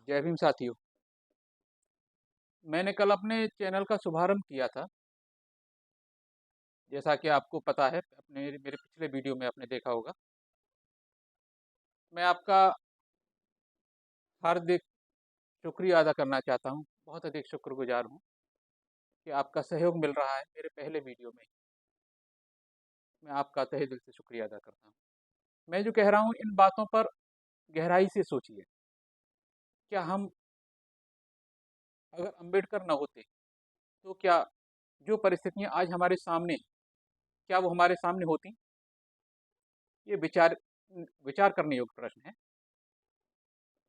जय भीम साथियों। मैंने कल अपने चैनल का शुभारंभ किया था। जैसा कि आपको पता है, अपने मेरे पिछले वीडियो में आपने देखा होगा। मैं आपका हार्दिक शुक्रिया अदा करना चाहता हूँ। बहुत अधिक शुक्रगुजार हूँ कि आपका सहयोग मिल रहा है मेरे पहले वीडियो में। मैं आपका तहे दिल से शुक्रिया अदा करता हूँ। मैं जो कह रहा हूँ, इन बातों पर गहराई से सोचिए। क्या हम, अगर अम्बेडकर न होते, तो क्या जो परिस्थितियाँ आज हमारे सामने हैं, क्या वो हमारे सामने होती? ये विचार करने योग्य प्रश्न है।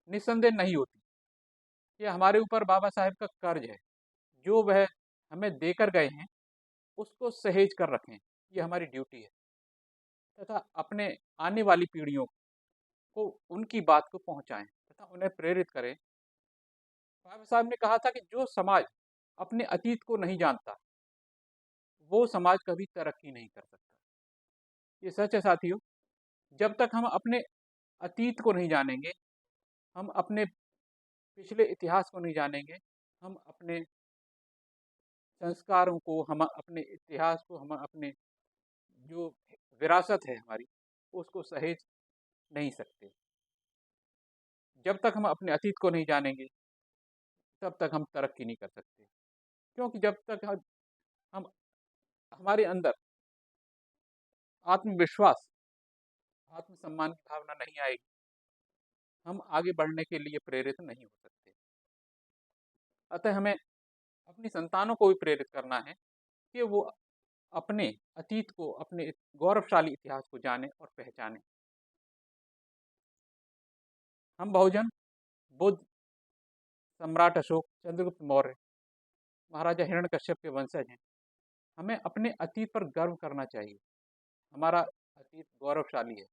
निस्संदेह नहीं होती। ये हमारे ऊपर बाबा साहेब का कर्ज है। जो वह हमें देकर गए हैं, उसको सहेज कर रखें। ये हमारी ड्यूटी है, तथा अपने आने वाली पीढ़ियों को उनकी बात को पहुंचाएं तथा उन्हें प्रेरित करें। बाबा साहब ने कहा था कि जो समाज अपने अतीत को नहीं जानता, वो समाज कभी तरक्की नहीं कर सकता। ये सच है साथियों। जब तक हम अपने अतीत को नहीं जानेंगे, हम अपने पिछले इतिहास को नहीं जानेंगे, हम अपने संस्कारों को, हम अपने इतिहास को, हम अपने जो विरासत है हमारी, उसको सहेज नहीं सकते। जब तक हम अपने अतीत को नहीं जानेंगे, तब तक हम तरक्की नहीं कर सकते। क्योंकि जब तक हम हमारे अंदर आत्मविश्वास, आत्मसम्मान की भावना नहीं आएगी, हम आगे बढ़ने के लिए प्रेरित नहीं हो सकते। अतः हमें अपनी संतानों को भी प्रेरित करना है कि वो अपने अतीत को, अपने गौरवशाली इतिहास को जाने और पहचाने। हम बहुजन बुद्ध, सम्राट अशोक, चंद्रगुप्त मौर्य, महाराजा हिरण्यकश्यप के वंशज हैं। हमें अपने अतीत पर गर्व करना चाहिए। हमारा अतीत गौरवशाली है।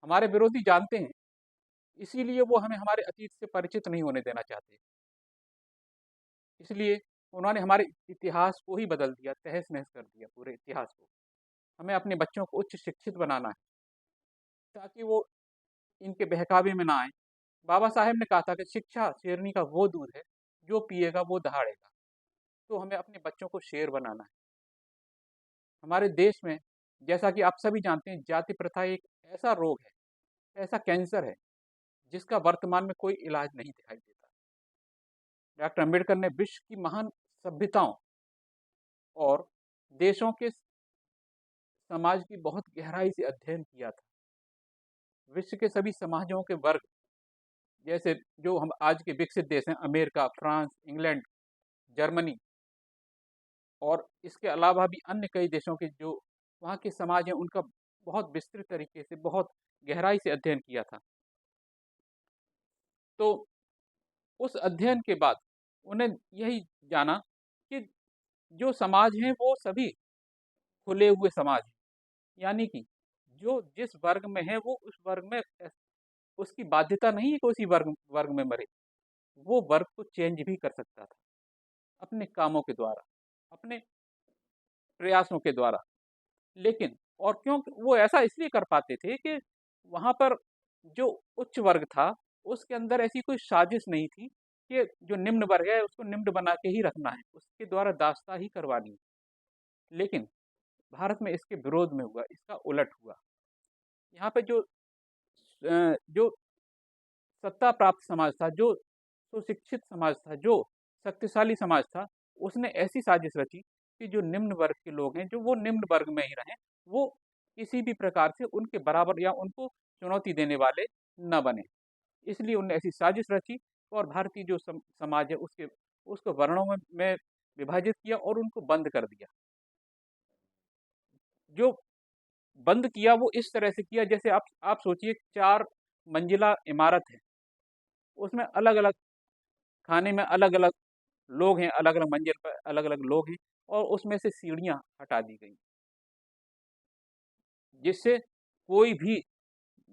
हमारे विरोधी जानते हैं, इसीलिए वो हमें हमारे अतीत से परिचित नहीं होने देना चाहते। इसलिए उन्होंने हमारे इतिहास को ही बदल दिया, तहस-नहस कर दिया पूरे इतिहास को। हमें अपने बच्चों को उच्च शिक्षित बनाना है, ताकि वो इनके बहकावे में ना आए। बाबा साहेब ने कहा था कि शिक्षा शेरनी का वो दूध है, जो पिएगा वो दहाड़ेगा। तो हमें अपने बच्चों को शेर बनाना है। हमारे देश में, जैसा कि आप सभी जानते हैं, जाति प्रथा एक ऐसा रोग है, ऐसा कैंसर है, जिसका वर्तमान में कोई इलाज नहीं दिखाई देता। डॉक्टर अम्बेडकर ने विश्व की महान सभ्यताओं और देशों के समाज की बहुत गहराई से अध्ययन किया था। विश्व के सभी समाजों के वर्ग, जैसे जो हम आज के विकसित देश हैं, अमेरिका, फ्रांस, इंग्लैंड, जर्मनी, और इसके अलावा भी अन्य कई देशों के जो वहाँ के समाज हैं, उनका बहुत विस्तृत तरीके से, बहुत गहराई से अध्ययन किया था। तो उस अध्ययन के बाद उन्हें यही जाना कि जो समाज हैं वो सभी खुले हुए समाज हैं। यानी कि जो जिस वर्ग में है, वो उस वर्ग में उसकी बाध्यता नहीं है कि उसी वर्ग वर्ग में मरे। वो वर्ग को चेंज भी कर सकता था अपने कामों के द्वारा, अपने प्रयासों के द्वारा। लेकिन और क्यों वो ऐसा इसलिए कर पाते थे कि वहाँ पर जो उच्च वर्ग था, उसके अंदर ऐसी कोई साजिश नहीं थी कि जो निम्न वर्ग है उसको निम्न बना के ही रखना है, उसके द्वारा दासता ही करवानी है। लेकिन भारत में इसके विरोध में हुआ, इसका उलट हुआ। यहाँ पे जो सत्ता प्राप्त समाज था, जो सुशिक्षित समाज था, जो शक्तिशाली समाज था, उसने ऐसी साजिश रची कि जो निम्न वर्ग के लोग हैं, जो वो निम्न वर्ग में ही रहें, वो किसी भी प्रकार से उनके बराबर या उनको चुनौती देने वाले न बने। इसलिए उन्होंने ऐसी साजिश रची और भारतीय जो समाज है उसको वर्णों में विभाजित किया और उनको बंद कर दिया। जो बंद किया वो इस तरह से किया, जैसे आप सोचिए, 4 मंजिला इमारत है, उसमें अलग-अलग खाने में अलग-अलग लोग हैं, अलग-अलग मंजिल पर अलग-अलग लोग हैं, और उसमें से सीढ़ियाँ हटा दी गई, जिससे कोई भी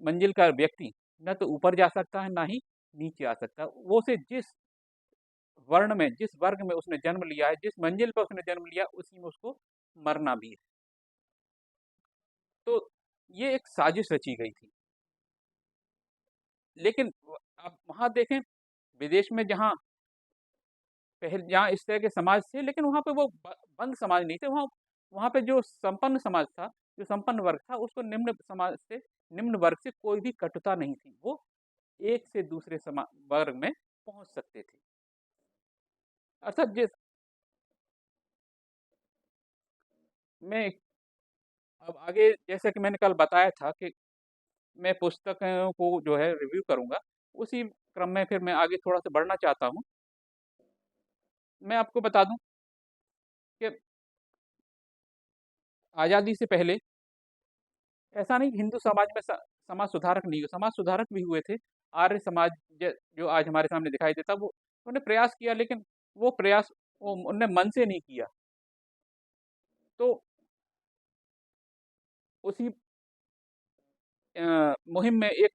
मंजिल का व्यक्ति न तो ऊपर जा सकता है, ना ही नीचे आ सकता है। वो उसे जिस वर्ण में, जिस वर्ग में उसने जन्म लिया है, जिस मंजिल पर उसने जन्म लिया, उसी में उसको मरना भी है। तो ये एक साजिश रची गई थी। लेकिन आप वहाँ देखें, विदेश में जहाँ इस तरह के समाज थे, लेकिन वहाँ पे वो बंद समाज नहीं थे। वहाँ वहाँ पे जो संपन्न समाज था, जो संपन्न वर्ग था, उसको निम्न समाज से, निम्न वर्ग से कोई भी कटुता नहीं थी। वो एक से दूसरे वर्ग में पहुंच सकते थे। अर्थात जिस मैं अब आगे, जैसे कि मैंने कल बताया था कि मैं पुस्तकों को जो है रिव्यू करूंगा, उसी क्रम में फिर मैं आगे थोड़ा सा बढ़ना चाहता हूँ। मैं आपको बता दूं कि आज़ादी से पहले ऐसा नहीं कि हिंदू समाज में समाज सुधारक नहीं हुए, समाज सुधारक भी हुए थे। आर्य समाज जो आज हमारे सामने दिखाई देता, वो उन्होंने प्रयास किया, लेकिन वो प्रयास वो उनने मन से नहीं किया। तो उसी मुहिम में एक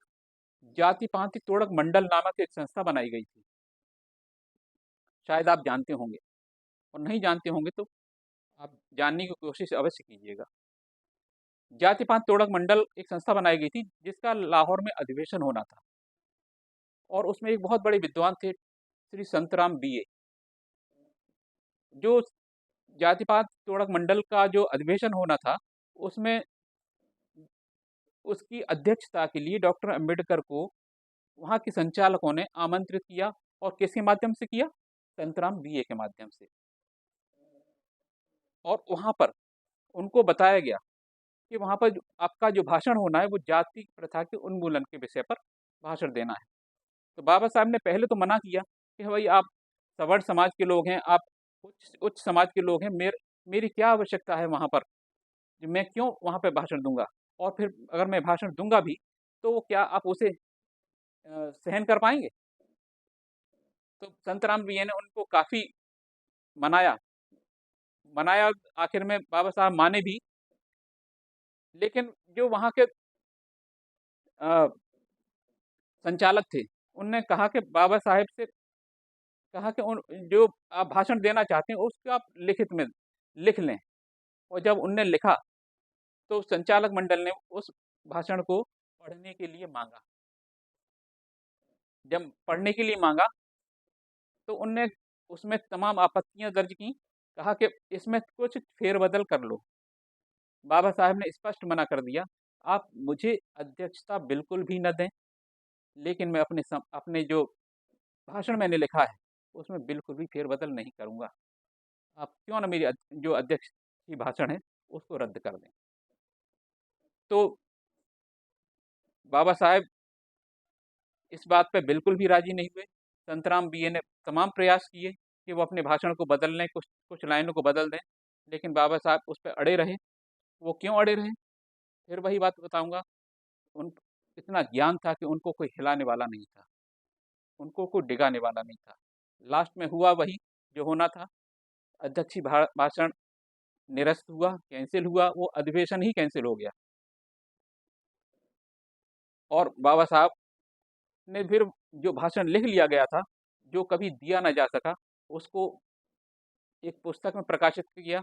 जाति पांति तोड़क मंडल नामक एक संस्था बनाई गई थी। शायद आप जानते होंगे, और नहीं जानते होंगे तो आप जानने की कोशिश अवश्य कीजिएगा। जाति पांति तोड़क मंडल एक संस्था बनाई गई थी, जिसका लाहौर में अधिवेशन होना था, और उसमें एक बहुत बड़े विद्वान थे, श्री संतराम बीए। जो जाति पांति तोड़क मंडल का जो अधिवेशन होना था, उसमें उसकी अध्यक्षता के लिए डॉक्टर अंबेडकर को वहाँ के संचालकों ने आमंत्रित किया, और किसके माध्यम से किया? संतराम बीए के माध्यम से। और वहाँ पर उनको बताया गया कि वहाँ पर आपका जो भाषण होना है, वो जाति प्रथा के उन्मूलन के विषय पर भाषण देना है। तो बाबा साहब ने पहले तो मना किया कि भाई, आप सवर्ण समाज के लोग हैं, आप उच्च उच्च समाज के लोग हैं, मेरी क्या आवश्यकता है वहाँ पर, मैं क्यों वहाँ पे भाषण दूंगा, और फिर अगर मैं भाषण दूंगा भी, तो क्या आप उसे सहन कर पाएंगे? तो संतराम बीए ने उनको काफी मनाया मनाया। आखिर में बाबा साहब माने भी, लेकिन जो वहाँ के अ, संचालक थे, उनने कहा कि बाबा साहेब से कहा कि उन जो आप भाषण देना चाहते हैं, उसको आप लिखित में लिख लें। और जब उनने लिखा, तो संचालक मंडल ने उस भाषण को पढ़ने के लिए मांगा। जब पढ़ने के लिए मांगा, तो उनने उसमें तमाम आपत्तियां दर्ज की, कहा कि इसमें कुछ फेरबदल कर लो। बाबा साहब ने स्पष्ट मना कर दिया, आप मुझे अध्यक्षता बिल्कुल भी न दें, लेकिन मैं अपने जो भाषण मैंने लिखा है, उसमें बिल्कुल भी फेरबदल नहीं करूंगा। आप क्यों ना मेरी जो अध्यक्ष की भाषण है, उसको रद्द कर दें। तो बाबा साहब इस बात पे बिल्कुल भी राजी नहीं हुए। संतराम बीए ने तमाम प्रयास किए कि वो अपने भाषण को बदल लें, कुछ कुछ लाइनों को बदल दें, लेकिन बाबा साहब उस पर अड़े रहे। वो क्यों अड़े रहे? फिर वही बात बताऊंगा। उन इतना ज्ञान था कि उनको कोई हिलाने वाला नहीं था, उनको कोई डिगाने वाला नहीं था। लास्ट में हुआ वही जो होना था। अध्यक्षीय भाषण निरस्त हुआ, कैंसिल हुआ, वो अधिवेशन ही कैंसिल हो गया। और बाबा साहब ने फिर जो भाषण लिख लिया गया था, जो कभी दिया ना जा सका, उसको एक पुस्तक में प्रकाशित किया,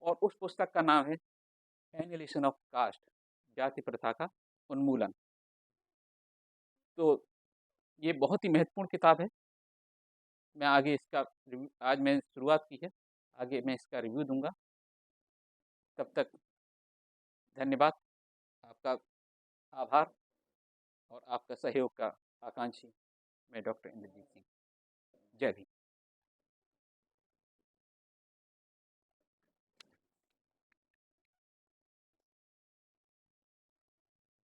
और उस पुस्तक का नाम है एनिहिलेशन ऑफ कास्ट, जाति प्रथा का उन्मूलन। तो ये बहुत ही महत्वपूर्ण किताब है। मैं आगे इसका रिव्यू, आज मैंने शुरुआत की है, आगे मैं इसका रिव्यू दूंगा। तब तक धन्यवाद, आपका आभार, और आपका सहयोग का आकांक्षी मैं डॉक्टर इंद्रजीत सिंह। जय भीम।